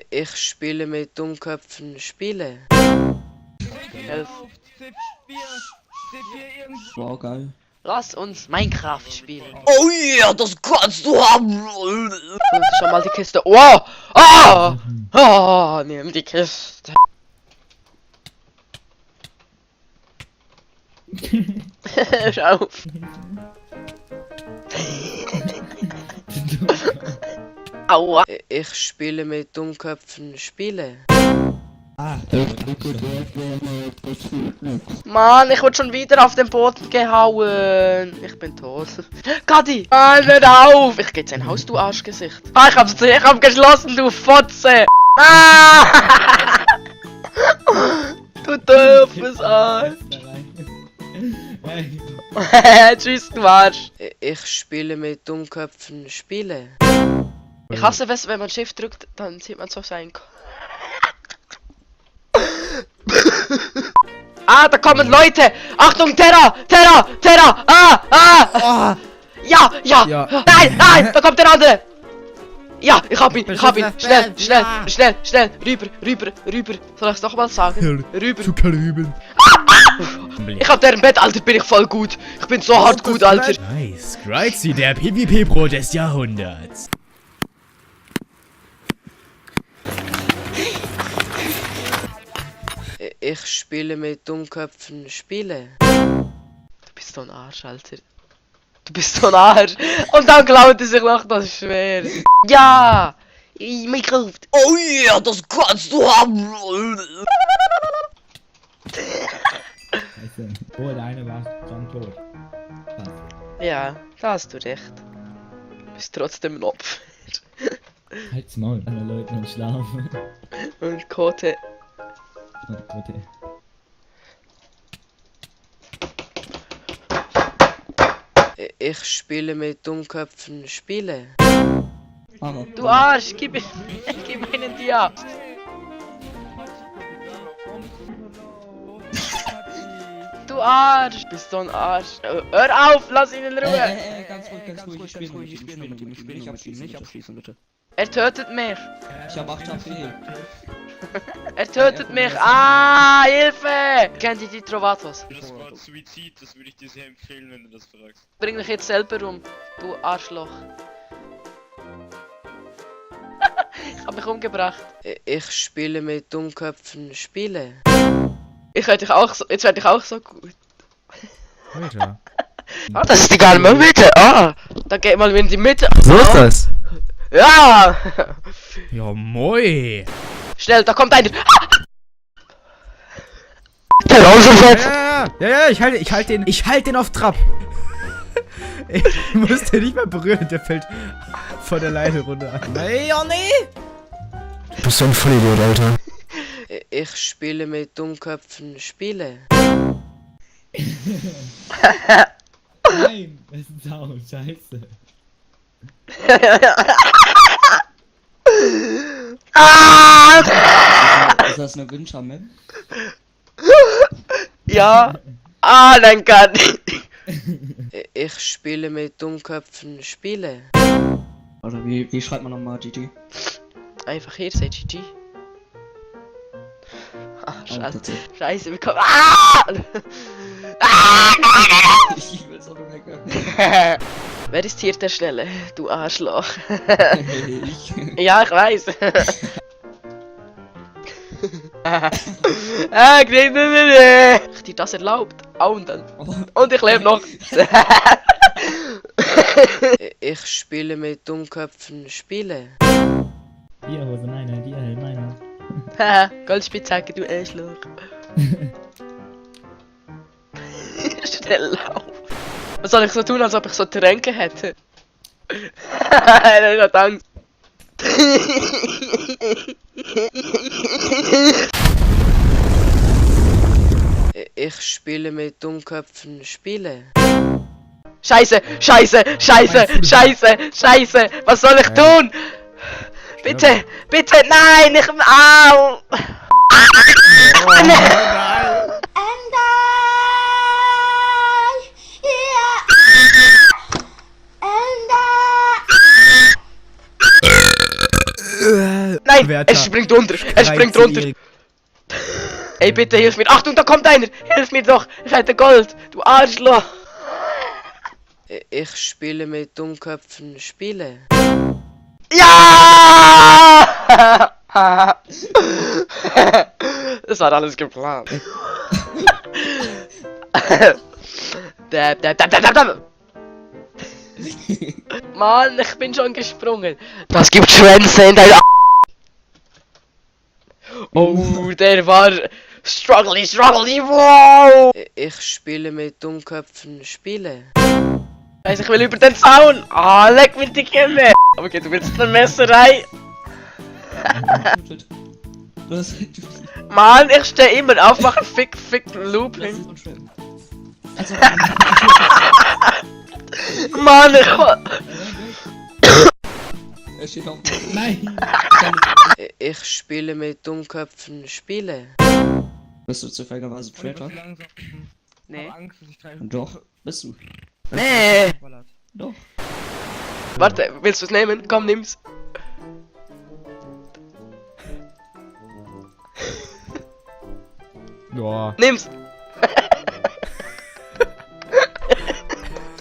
Ich spiele mit Dummköpfen Spiele. 11. Wow, geil. Lass uns Minecraft spielen. Oh ja, das kannst du haben. Schau mal die Kiste. Wow! Ah! Ah! Nimm die Kiste. Hör auf. Aua. Ich spiele mit Dummköpfen Spiele. Mann, ich wurde schon wieder auf den Boden gehauen. Ich bin tot. Gadi! Mann, hör auf! Ich geh jetzt ein Haus, du Arschgesicht. Ah, ich hab geschlossen, du Fotze! Ah! Du doofes Arsch! Tschüss, du Arsch! Ich spiele mit Dummköpfen Spiele. Ich hasse es, wenn man Shift drückt, dann sieht man so sein. Ah, da kommen Leute! Achtung, Terra! Terra! Terra! Ah! Ja! Nein! Da kommt der andere! Ja, ich hab ihn! Schnell! Rüber! Soll ich's noch mal sagen? Rüber! Ich hab deren Bett, Alter, bin ich voll gut! Ich bin so hart gut, Alter! Nice, Grizy, der PvP-Pro des Jahrhunderts. Ich spiele mit Dummköpfen Spiele. Du bist so ein Arsch, Alter. Du bist so ein Arsch. Und dann klaut er sich noch das Schwert. Ja! Minecraft! Oh ja, das kannst du haben. Oh, der eine war schon tot. Was? Ja, da hast du recht. Du bist trotzdem ein Opfer. Halt's Maul, alle Leute und schlafen. Und Kote. Bitte. Ich spiele mit Dummköpfen Spiele. Aber Du Arsch, gib einen dir. Du Arsch, bist so ein Arsch. Hör auf, lass ihn in Ruhe. ganz ruhig, ich spiele mit ihm, nicht abschießen, bitte. Er tötet mich. Ich hab 8 HP. Er tötet mich. Ah, Hilfe. Kennt ihr die Trovatos? Das war Suizid, das würde ich dir sehr empfehlen, wenn du das fragst. Bring mich jetzt selber um, du Arschloch. Ich hab mich umgebracht. Ich spiele mit Dummköpfen Spiele. Jetzt werde ich auch so gut. Alter. Ah, das ist die geile Mitte. Ah, dann geht mal in die Mitte. So ist das. Ja. Ja, moi. Schnell, da kommt einer. Ja, ich halte den auf Trab. Ich muss den nicht mehr berühren, der fällt von der Leine runter. Nee, oh nee. Du bist so ein Vollidiot, Alter. Ich spiele mit Dummköpfen Spiele. Nein, das ist Sau, scheiße. Ist das eine Windschramme? Ja. Ah, nein, gar nicht. Ich spiele mit Dummköpfen Spiele. Oder wie schreibt man nochmal GG? Einfach hier, sei GG. Ah, Oh, Scheiße. tatsächlich. Scheiße, wir kommen. Ah! Ich will's auch nicht mehr. Wer ist hier der Schnelle? Du Arschloch. Ich. Ja, ich weiß. Ich dir das erlaubt. Und dann. Und ich lebe noch. Ich spiele mit Dummköpfen Spiele. Hose, meiner. Haha, Goldspitzhacke, du Arschloch. Schnell lauf. Was soll ich so tun, als ob ich so Tränke hätte? Ich hab Angst. Ich spiele mit Dummköpfen Spiele. Scheiße! Was soll ich tun? Bitte! Nein! Au! Nein! Wärter. Es springt runter. Es springt runter. 13-Jährige. Ey, bitte hilf mir. Achtung, da kommt einer. Hilf mir doch. Ich hätte Gold. Du Arschloch. Ich spiele mit Dummköpfen Spiele. Ja! Das war alles geplant. Dab, dab, dab, dab, dab, dab. Mann, ich bin schon gesprungen. Das gibt Schwänze in deiner. Oh, der war struggly, wow! Ich spiele mit Dummköpfen Spiele. Weiss, ich will über den Zaun. Ah, leck mir die Kimme. Aber okay, du willst eine Messerei. Das Mann, ich stehe immer auf, mach einen ficken Looping. unschön. Also, Mann, ich er steht auf. Nein! Ich spiele mit Dummköpfen Spiele. Bist du zufälligerweise Traitor? Nee. Doch, bist du. Nee. Doch. Warte, willst du es nehmen? Komm, nimm's. Boah. Nimm's.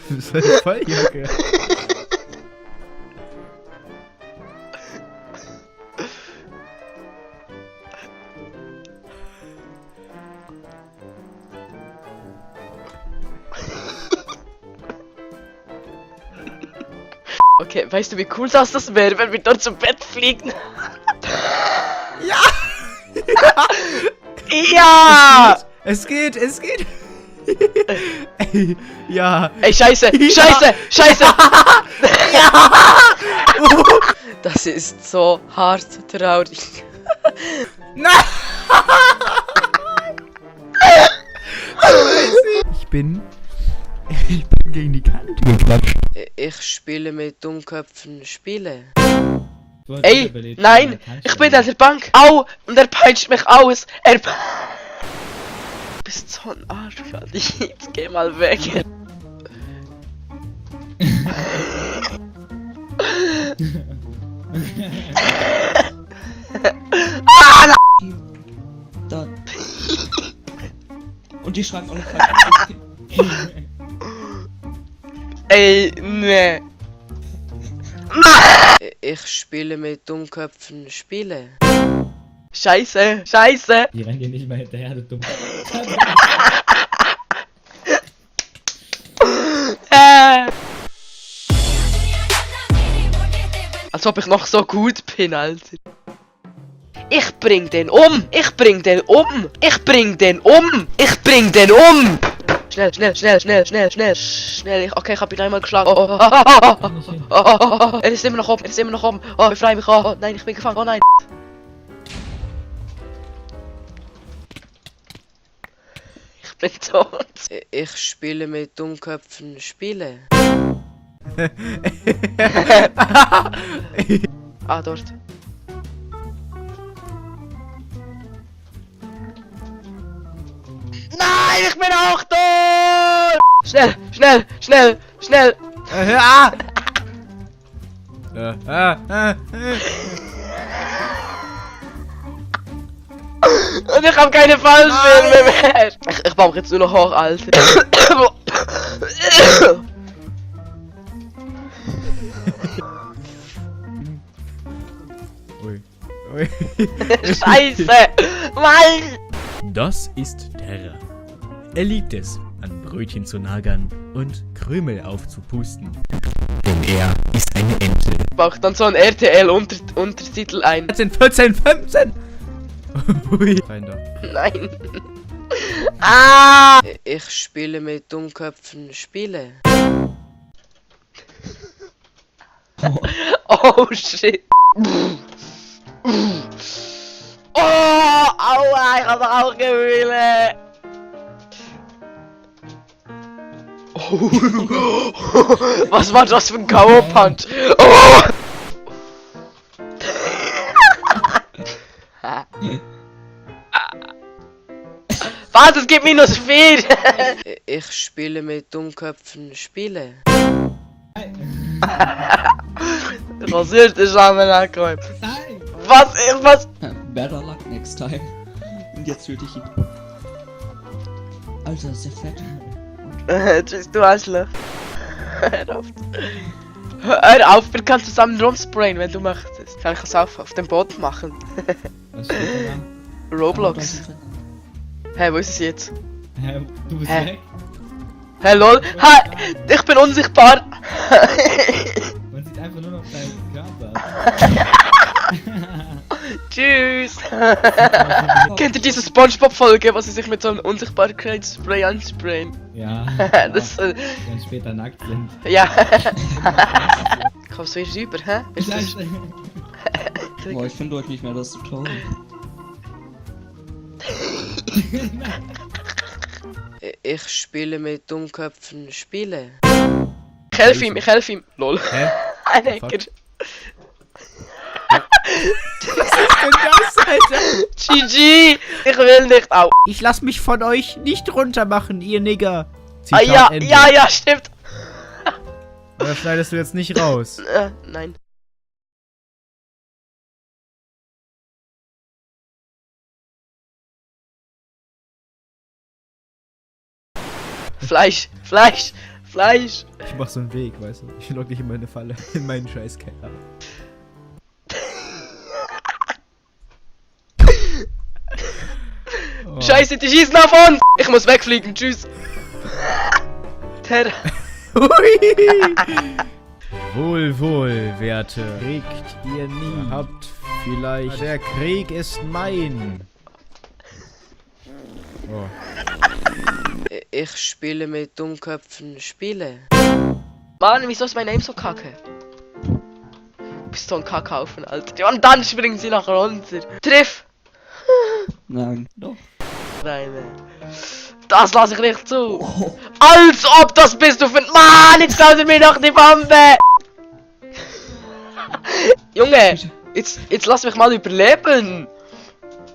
Das ist eine Volljacke. Okay, weißt du, wie cool das wäre, wenn wir dort zum Bett fliegen? Ja! Ja! Es geht! Ey, ja. Ey, scheiße! Scheiße! Das ist so hart traurig. Nein! Ich bin gegen die Kante geklatscht. Ich spiele mit Dummköpfen Spiele. Ey, nein! Ich bin an der Bank! Au! Und er peitscht mich aus! Du bist so ein Arsch, jetzt geh mal weg! Da. Und die schreiben auch noch Ey, nee! Ich spiele mit Dummköpfen Spiele. Scheiße! Die rennen dir nicht mal hinterher, du dumm. Als ob ich noch so gut bin, Alter. Ich bring den um! Schnell! Okay, ich hab ihn einmal geschlagen. Oh. Er ist immer noch oben. Oh, befreie mich. Oh, nein, ich bin gefangen. Oh nein. Ich bin tot. Ich spiele mit Dummköpfen Spiele. Ah, dort. Nein, ich bin auch tot! Schnell! Und ich hab keine Fallschirme mehr! Ich baue mich jetzt nur noch hoch, Alter. Ui. Scheiße! Mann! Das ist Terra. Er liebt es, an Brötchen zu nagern und Krümel aufzupusten. Denn er ist eine Ente. Braucht dann so ein RTL-Untertitel ein. 14, 15! Ui. Rein da. Nein. Ah! Ich spiele mit Dummköpfen Spiele. Oh shit. Oh, aua, ich hab doch auch gewählt. Oh. Was war das für ein K.O.-Punch? Oh. Was? Es gibt -4. Ich spiele mit Dummköpfen Spiele. Rasiert ist an mir angekommen. Nein! Was? Better luck next time. Und jetzt töte ich ihn. Alter, ist der fett. Tschüss, du Arschloch. Hör auf. Hör auf, wir können zusammen rumsprayen, wenn du möchtest. Kann ich es auf dem Boden machen. Was steht da? Roblox. Hä, wo ist es jetzt? Hä, du bist Hä? weg? Hä, lol. Hä, ich bin unsichtbar. Man sieht einfach nur noch deinen Körper. Tschüss. Kennt ihr diese Spongebob-Folge, wo sie sich mit so einem Unsichtbarkeitsspray ansprayen? Ja. Das, Dann später nackt sind. ja. Kommst du hier rüber, hä? Ist das... Scheiße. Boah, ich finde euch nicht mehr, das ist so toll. Ich spiele mit Dummköpfen Spiele. Ich helfe ihm. Lol. Hä? Ein Hacker. Das, Alter. GG! Ich will nicht. Au. Ich lass mich von euch nicht runtermachen, ihr Nigger. Ah, ja, ja, stimmt. Oder schneidest du jetzt nicht raus? Nein. Fleisch. Ich mach so einen Weg, weißt du? Ich lock dich in meine Falle, in meinen Scheißkeller. Oh. Scheiße, die schießen auf uns! Ich muss wegfliegen, tschüss! Terra. Hui. Wohl, Werte. Kriegt ihr nie. Habt vielleicht... Der Krieg ist mein. Oh. Ich spiele mit Dummköpfen Spiele. Mann, wieso ist mein Name so kacke? Du bist so ein Kackhaufen, Alter. Und dann springen sie nach runter. Triff! Nein, doch. Nein. Das lasse ich nicht zu. Als ob das bist du für... Mann, jetzt klaut er mir noch die Bombe! Junge, jetzt lass mich mal überleben.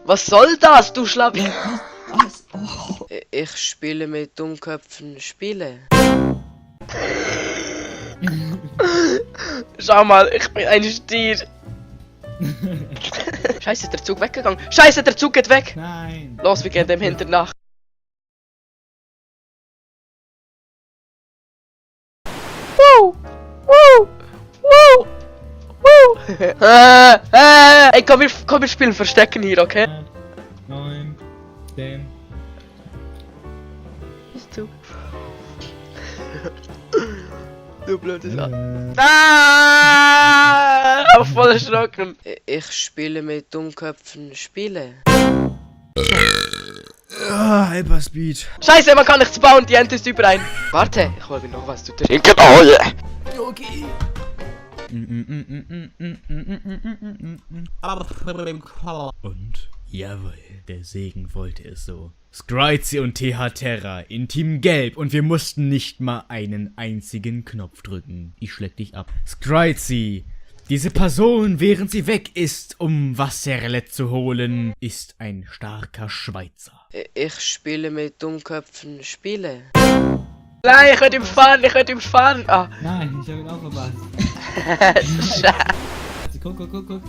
Was soll das, du Schlapp? Ich spiele mit Dummköpfen Spiele. Schau mal, ich bin ein Stier. Scheiße, ist der Zug weggegangen. Scheiße, der Zug geht weg. Nein. Los, wir gehen dem hinter nach. Ey, komm, wir spielen Verstecken hier, okay? 9, 10. Bist du? Du blödes Ah! Voll erschrocken. Ich spiele mit Dummköpfen Spiele. Ah, Hyperspeed. Scheiße, man kann nichts bauen, die Ente ist überein. Warte, ich hol mir noch was zu trinken. Oh yeah. Okay. Und jawohl, der Segen wollte es so. Scryzy und TH Terra in Team Gelb und wir mussten nicht mal einen einzigen Knopf drücken. Ich schleck dich ab. Scryzy, diese Person, während sie weg ist, um Wasserlet zu holen, ist ein starker Schweizer. Ich spiele mit Dummköpfen Spiele. Nein, ich will ihm fahren, Ah. Nein, ich hab ihn auch verpasst. Scheiße. Also, guck.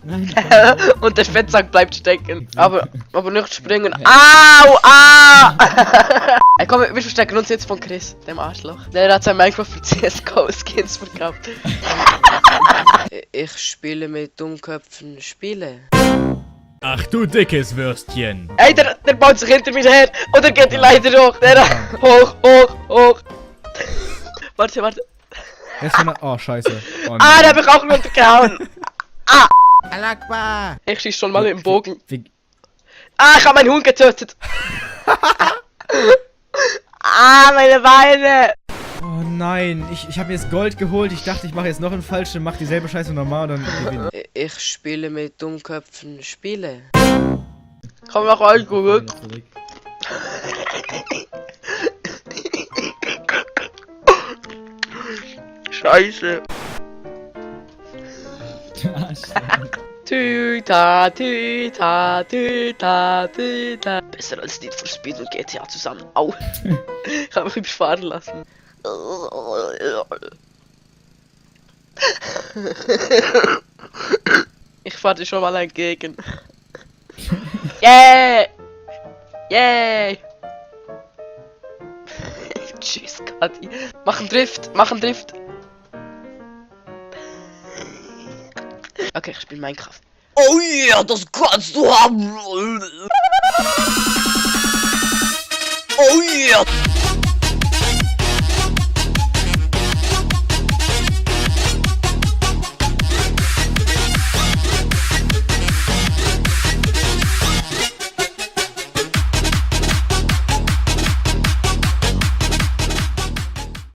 Nein. Und der Fettsack bleibt stecken. Aber nicht springen. Au! Ah! Ey, komm, wir verstecken uns jetzt von Chris, dem Arschloch. Der hat sein Minecraft für CSGO-Skins verkauft. Ich spiele mit Dummköpfen Spiele. Ach du dickes Würstchen. Ey, der baut sich hinter mir her und er geht die Leiter hoch. Hoch. Warte. Jetzt von der... Oh, scheiße. Oh, Ah, der hat mich auch runtergehauen. Alakbar. Ich schieß schon mal mit dem Bogen. Wie... Ah, ich hab meinen Huhn getötet. Meine Beine. Oh nein, ich habe mir jetzt Gold geholt. Ich dachte, ich mache jetzt noch einen falschen, mach dieselbe Scheiße normal und dann gewinne. Ich spiele mit Dummköpfen Spiele. Komm, mach mal gut. Zurück. Scheiße. Tüta. Besser als Need for Speed und GTA zusammen. Au. Ich hab mich überfahren lassen. Ich fahr dir schon mal entgegen. Yay! Yay! Tschüss, Kati. Mach einen Drift, mach einen Drift. Okay, ich spiele Minecraft. Oh ja, das kannst du haben. Oh ja.